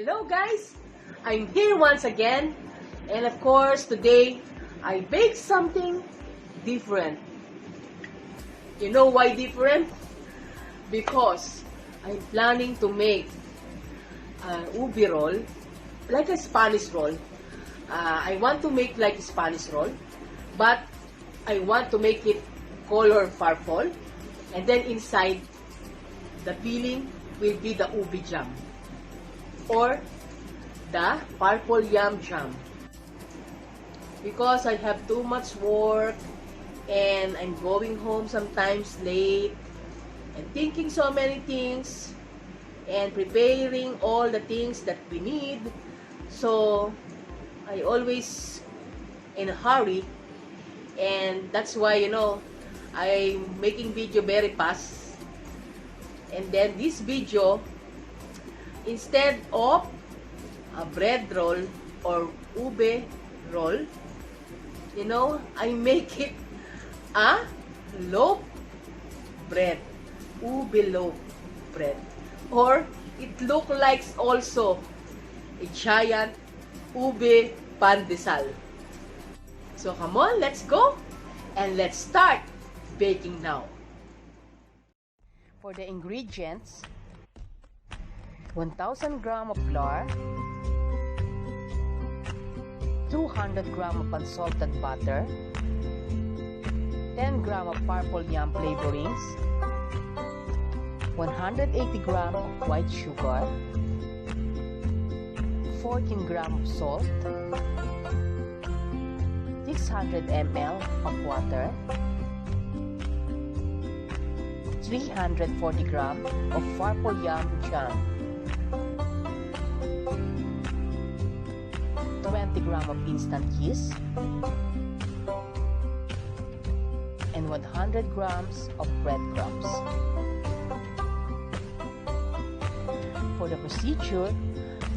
Hello guys! I'm here once again, and of course today I baked something different. You know why different? Because I'm planning to make an ube roll, like a Spanish roll. I want to make like a Spanish roll, but I want to make it color purple, and then inside the filling will be the ube jam or the purple yam jam. Because I have too much work and I'm going home sometimes late and thinking so many things and preparing all the things that we need, so I always in a hurry, and that's why I'm making video very fast. And then this video, instead of a bread roll or ube roll, I make it a loaf bread, ube loaf bread, or it look like also a giant ube pandesal. So come on, let's go and let's start baking now. For the ingredients: 1,000 grams of flour, 200 grams of unsalted butter, 10 grams of purple yam flavorings, 180 grams of white sugar, 14 grams of salt, 600 ml of water, 340 grams of purple yam jam, 20 grams of instant yeast, and 100 grams of breadcrumbs. For the procedure,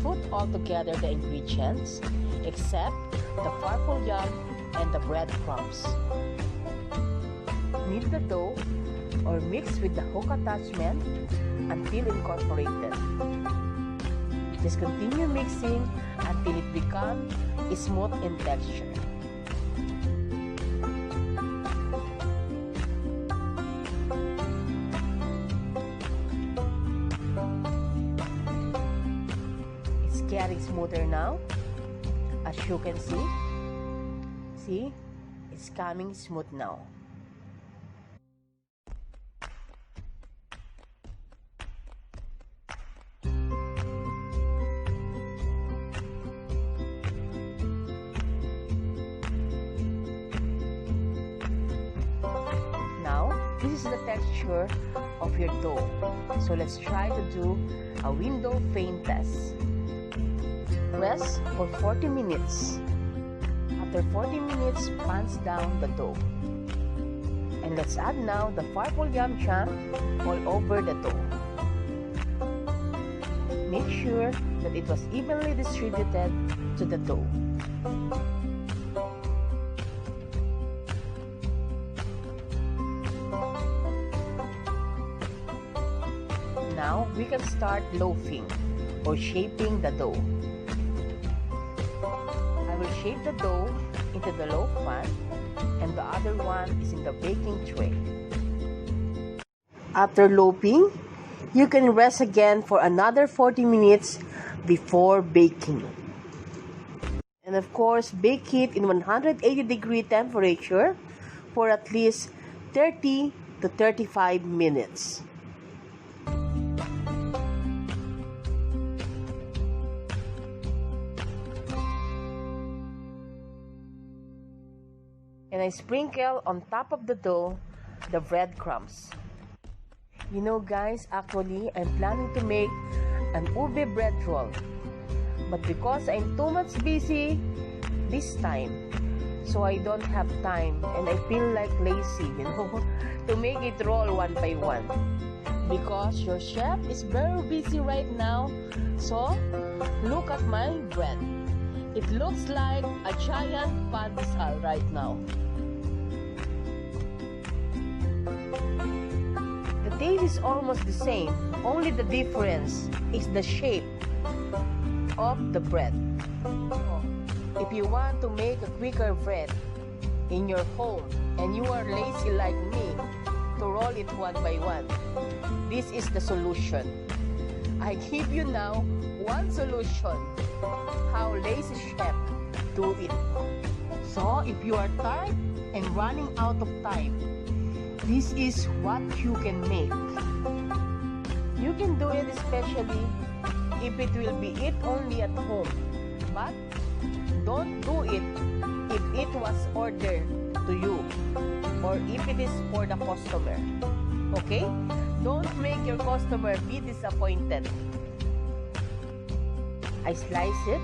put all together the ingredients except the purple yam and the breadcrumbs. Knead the dough or mix with the hook attachment until incorporated. Just continue mixing until it becomes smooth in texture. It's getting smoother now, as you can see. See, it's coming smooth now. This is the texture of your dough. So let's try to do a window pane test. Rest for 40 minutes. After 40 minutes, punch down the dough. And let's add now the purple yam jam all over the dough. Make sure that it was evenly distributed to the dough. Now we can start loafing or shaping the dough. I will shape the dough into the loaf pan, and the other one is in the baking tray. After loafing, you can rest again for another 40 minutes before baking. And of course, bake it in 180-degree temperature for at least 30 to 35 minutes. And I sprinkle on top of the dough the breadcrumbs. Guys, actually I'm planning to make an Ube Bread Roll, but because I'm too much busy this time, so I don't have time and I feel like lazy, to make it roll one by one, because your chef is very busy right now. So look at my bread. It looks like a giant pandesal right now. The taste is almost the same, only the difference is the shape. of the bread. If you want to make a quicker bread in your home and you are lazy like me to roll it one by one, this is the solution. I give you now one solution how lazy chef do it. So if you are tired and running out of time, this is what you can make. You can do it especially if it will be eat only at home, but don't do it if it was ordered to you or if it is for the customer. Okay? Don't make your customer be disappointed. I slice it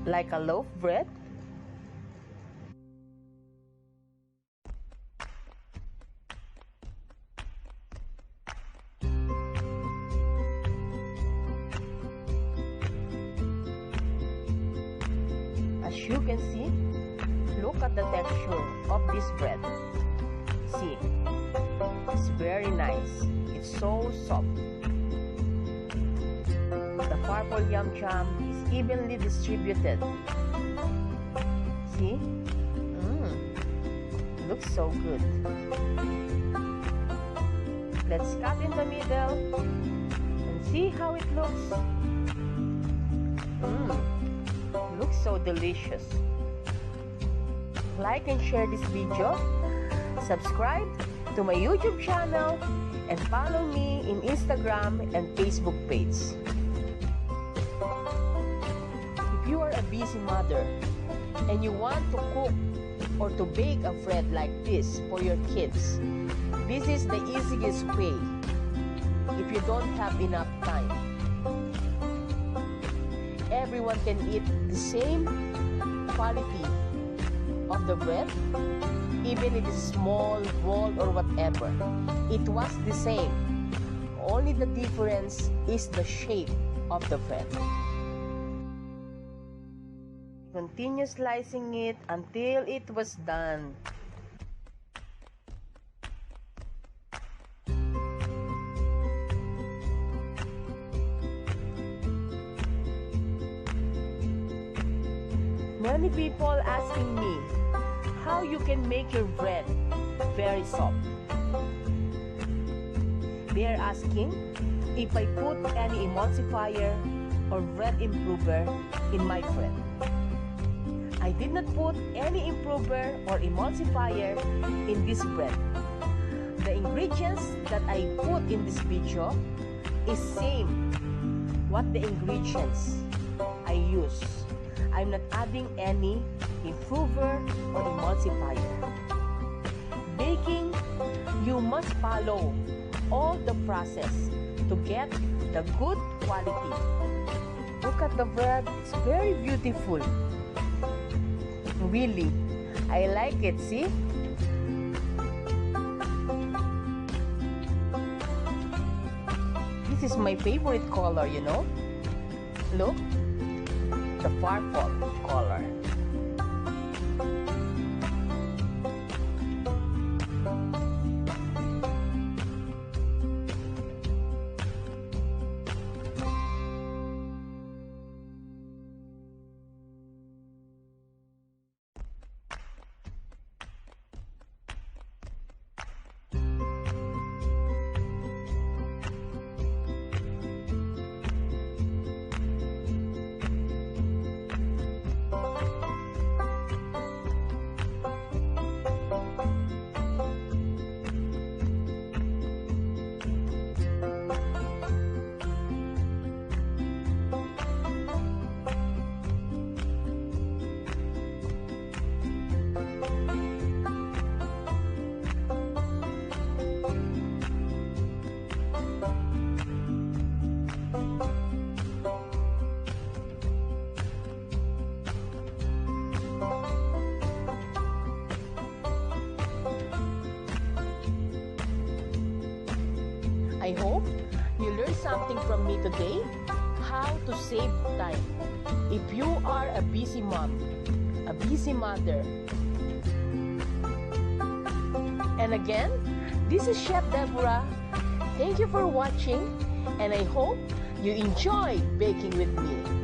like a loaf bread. As you can see, look at the texture of this bread. See, it's very nice. It's so soft. The purple yum jam is evenly distributed. See? Looks so good. Let's cut in the middle and see how it looks. Looks so delicious. Like and share this video. Subscribe to my YouTube channel and follow me in Instagram and Facebook page. If you are a busy mother and you want to cook or to bake a bread like this for your kids, this is the easiest way if you don't have enough time. Everyone can eat the same quality of the bread, even if it's small, roll, or whatever. It was the same. Only the difference is the shape of the bread. Continue slicing it until it was done. Many people asking me how you can make your bread very soft. They are asking if I put any emulsifier or bread improver in my bread. I did not put any improver or emulsifier in this bread. The ingredients that I put in this video is same what the ingredients I use. I'm not adding any improver or emulsifier. Baking, you must follow all the process to get the good quality. Look at the bread, it's very beautiful. Really, I like it, see? This is my favorite color, you know? Look, the purple color. I hope you learned something from me today, how to save time. If you are a busy mom, a busy mother. And again, this is Chef Deborah. Thank you for watching, and I hope you enjoy baking with me.